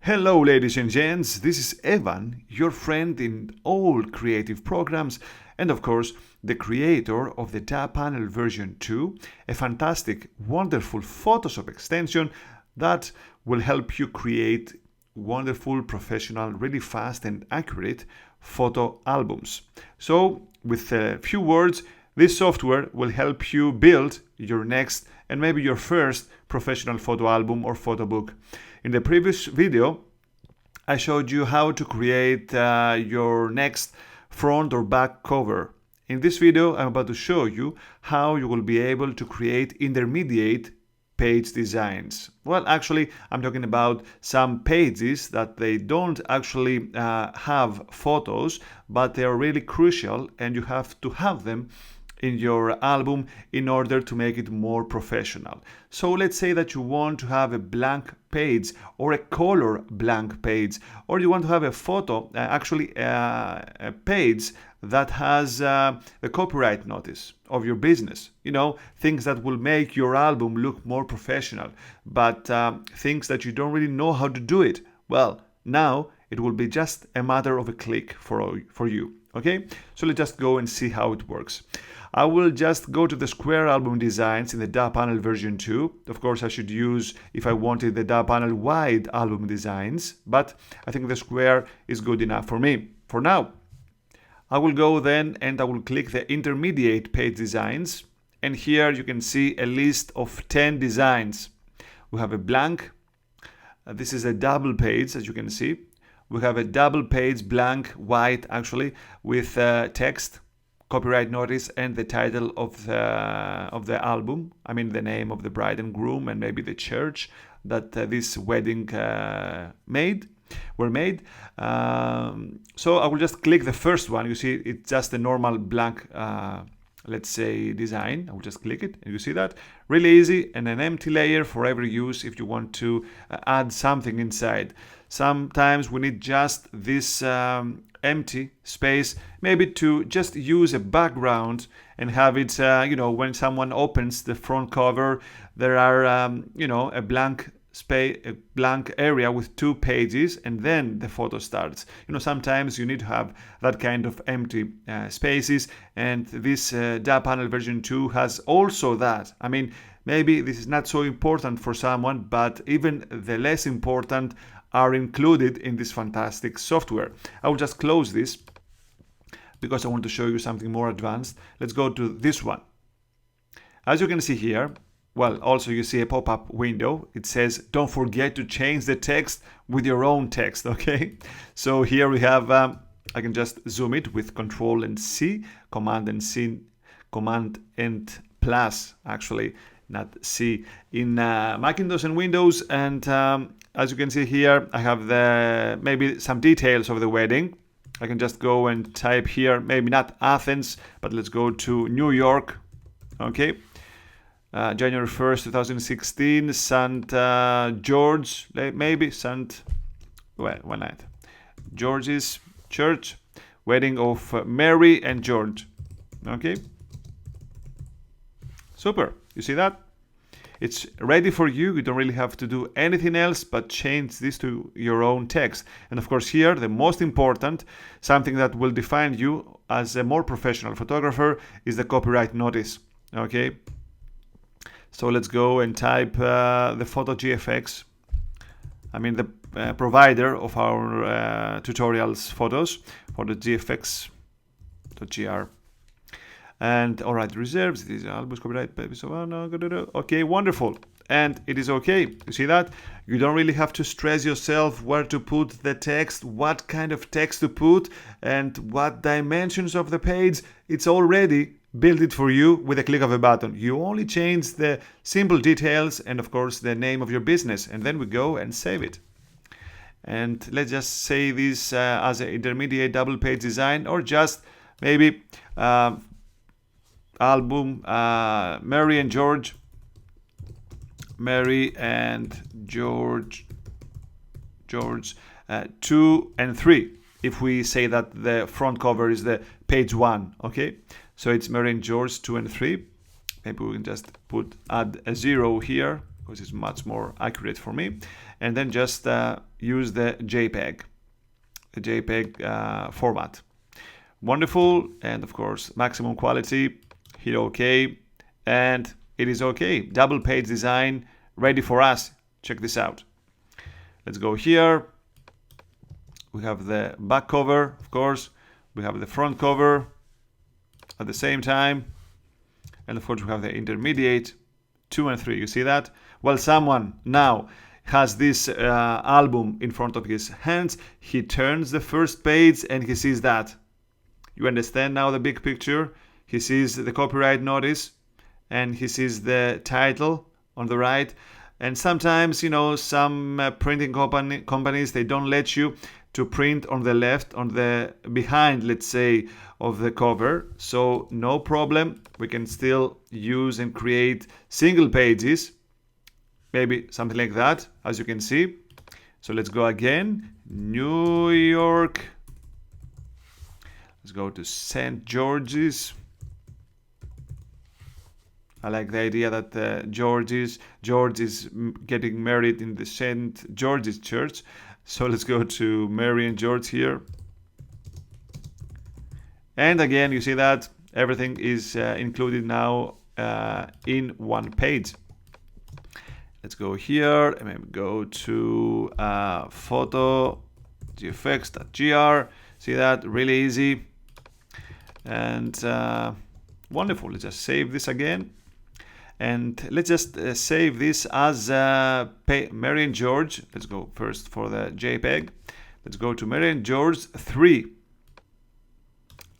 Hello, ladies and gents. This is Evan, your friend in all creative programs, and of course, the creator of the daPanel version 2, a fantastic, wonderful Photoshop extension that will help you create wonderful, professional, really fast and accurate photo albums. So, with a few words, this software will help you build your next and maybe your first professional photo album or photo book. In the previous video, I showed you how to create your next front or back cover. In this video, I'm about to show you how you will be able to create intermediate page designs. Well, actually, I'm talking about some pages that they don't actually have photos, but they are really crucial and you have to have them in your album in order to make it more professional. So let's say that you want to have a blank page or a color blank page, or you want to have a photo, a page that has the copyright notice of your business. You know, things that will make your album look more professional, but things that you don't really know how to do it. Well, now it will be just a matter of a click for you. Okay, so let's just go and see how it works. I will just go to the square album designs in the daPanel version 2. Of course, I should use, if I wanted, the daPanel wide album designs, but I think the square is good enough for me. For now, I will go then and I will click the intermediate page designs. And here you can see a list of 10 designs. We have a blank. This is a double page, as you can see. We have a double page blank white actually with text, copyright notice, and the title of the album. I mean the name of the bride and groom and maybe the church that this wedding were made. So I will just click the first one. You see it's just a normal blank let's say design. I will just click it and you see that really easy, and an empty layer for every use if you want to add something inside. Sometimes we need just this empty space, maybe to just use a background and have it, when someone opens the front cover, there are, a blank space, a blank area with 2 pages, and then the photo starts. Sometimes you need to have that kind of empty spaces, and this daPanel version 2 has also that. I mean, maybe this is not so important for someone, but even the less important are included in this fantastic software. I will just close this because I want to show you something more advanced. Let's go to this one. As you can see here, well, also you see a pop-up window. It says, don't forget to change the text with your own text, okay? So here we have, I can just zoom it with Control and C, Command and plus, actually, not C, in Macintosh and Windows. And as you can see here, I have maybe some details of the wedding. I can just go and type here, maybe not Athens, but let's go to New York. Okay. January 1st, 2016, St. George, maybe why not? George's Church, wedding of Mary and George. Okay. Super. You see that? It's ready for you. You don't really have to do anything else but change this to your own text. And of course here, the most important, something that will define you as a more professional photographer, is the copyright notice. Okay. So let's go and type the Photo GFX. I mean the provider of our tutorials photos for the GFX.gr. And all right, reserves, these albums copyright, baby. So okay, wonderful. And it is okay. You see that? You don't really have to stress yourself where to put the text, what kind of text to put, and what dimensions of the page. It's already built it for you with a click of a button. You only change the simple details and of course the name of your business, and then we go and save it. And let's just say this as an intermediate double page design, or just maybe album Mary and George 2 and 3, if we say that the front cover is the page 1. Okay, so it's Mary and George 2 and 3. Maybe we can just add a 0 here because it's much more accurate for me. And then just use the JPEG format. Wonderful. And of course, maximum quality. Hit OK. And it is OK. Double page design ready for us. Check this out. Let's go here. We have the back cover, of course. We have the front cover at the same time. And of course, we have the intermediate 2 and 3. You see that? Well, someone now has this album in front of his hands. He turns the first page and he sees that. You understand now the big picture? He sees the copyright notice and he sees the title on the right. And sometimes, you know, some printing companies, they don't let you to print on the left, on the behind, let's say, of the cover. So no problem. We can still use and create single pages. Maybe something like that, as you can see. So let's go again. New York. Let's go to St. George's. I like the idea that George is getting married in the St. George's Church. So let's go to Mary and George here. And again, you see that everything is included now in one page. Let's go here and maybe go to photo gfx.gr. See that? Really easy. And wonderful. Let's just save this again. And let's just save this as Mary and George. Let's go first for the JPEG. Let's go to Mary and George 3.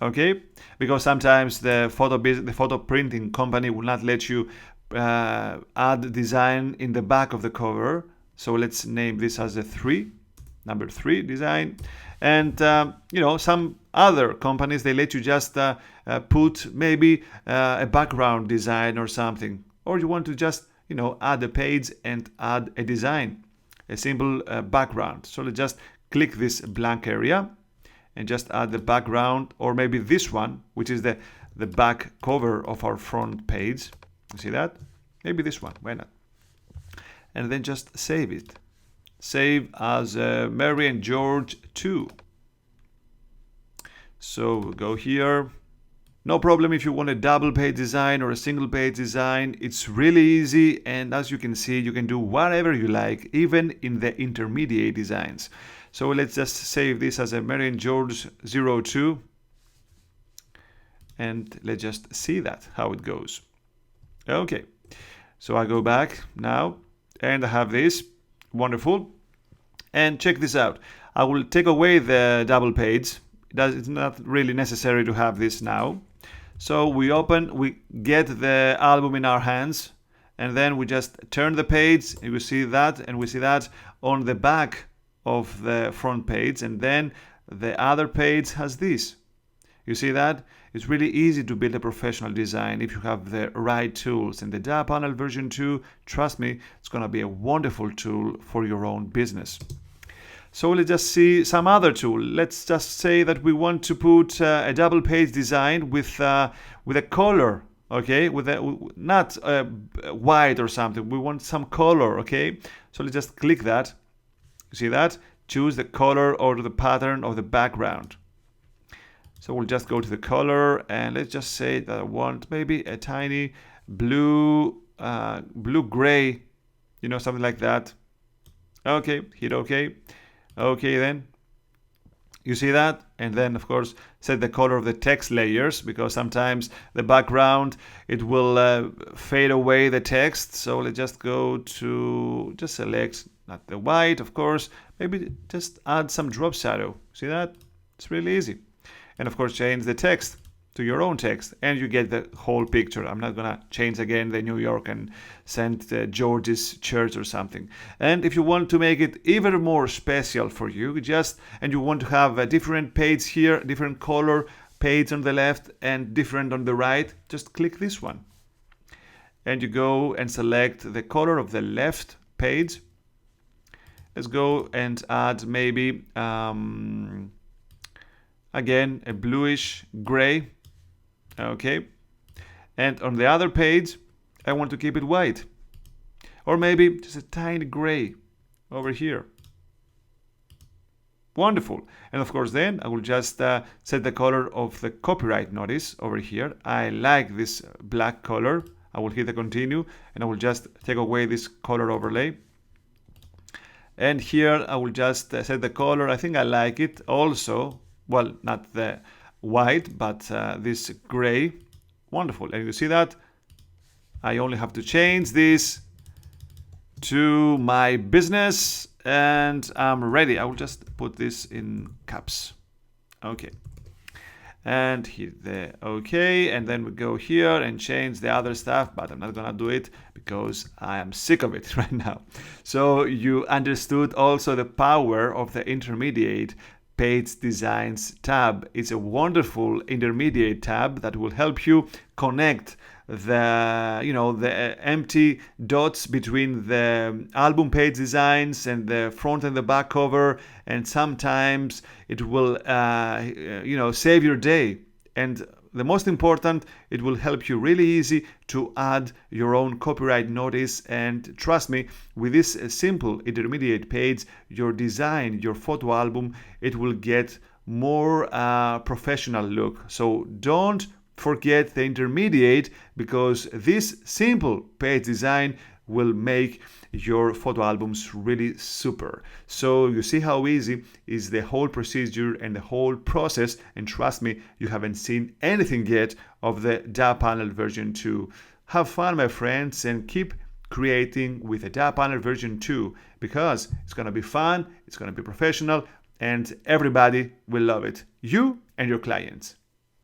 Okay, because sometimes the photo printing company will not let you add design in the back of the cover. So let's name this as a 3, number 3 design. And you know, some other companies, they let you just put maybe a background design or something. Or you want to just, you know, add a page and add a design, a simple background. So let's just click this blank area and just add the background, or maybe this one, which is the back cover of our front page. You see that? Maybe this one, why not? And then just save it. Save as Mary and George 2. So we'll go here. No problem if you want a double page design or a single page design. It's really easy, and as you can see, you can do whatever you like, even in the intermediate designs. So let's just save this as a Mary and George 02. And let's just see that, how it goes. Okay, so I go back now and I have this. Wonderful. And check this out. I will take away the double page. It's not really necessary to have this now. So we get the album in our hands, and then we just turn the page, and we see that, and we see that on the back of the front page, and then the other page has this. You see that? It's really easy to build a professional design if you have the right tools. And the daPanel version 2, trust me, it's going to be a wonderful tool for your own business. So let's just see some other tool. Let's just say that we want to put a double page design with a color, okay? Not white or something. We want some color, okay? So let's just click that. You see that? Choose the color or the pattern of the background. So we'll just go to the color, and let's just say that I want maybe a tiny blue, blue-gray, you know, something like that. Okay, hit OK. Okay, then you see that, and then of course set the color of the text layers, because sometimes the background, it will fade away the text. So let's just go to, just select not the white, of course, maybe just add some drop shadow. See that? It's really easy. And of course change the text to your own text, and you get the whole picture. I'm not gonna change again the New York and St. George's Church or something. And if you want to make it even more special for you, and you want to have a different page here, different color page on the left and different on the right, just click this one. And you go and select the color of the left page. Let's go and add maybe again a bluish gray. Okay, and on the other page I want to keep it white. or maybe just a tiny gray over here. Wonderful. And of course then I will just set the color of the copyright notice over here. I like this black color. I will hit the continue and I will just take away this color overlay. And here I will just set the color. I think I like it also. Well, not the white, but this gray. Wonderful. And you see that? I only have to change this to my business and I'm ready. I will just put this in caps. Okay. And hit the OK, and then we go here and change the other stuff, but I'm not gonna do it because I am sick of it right now. So you understood also the power of the intermediate page designs tab. It's a wonderful intermediate tab that will help you connect the empty dots between the album page designs and the front and the back cover, and sometimes it will save your day. And the most important, it will help you really easy to add your own copyright notice. And trust me, with this simple intermediate page, your design, your photo album, it will get more professional look. So don't forget the intermediate, because this simple page design will make your photo albums really super. So you see how easy is the whole procedure and the whole process, and trust me, you haven't seen anything yet of the daPanel version 2. Have fun, my friends, and keep creating with the daPanel version 2, because it's gonna be fun, it's gonna be professional, and everybody will love it, you and your clients.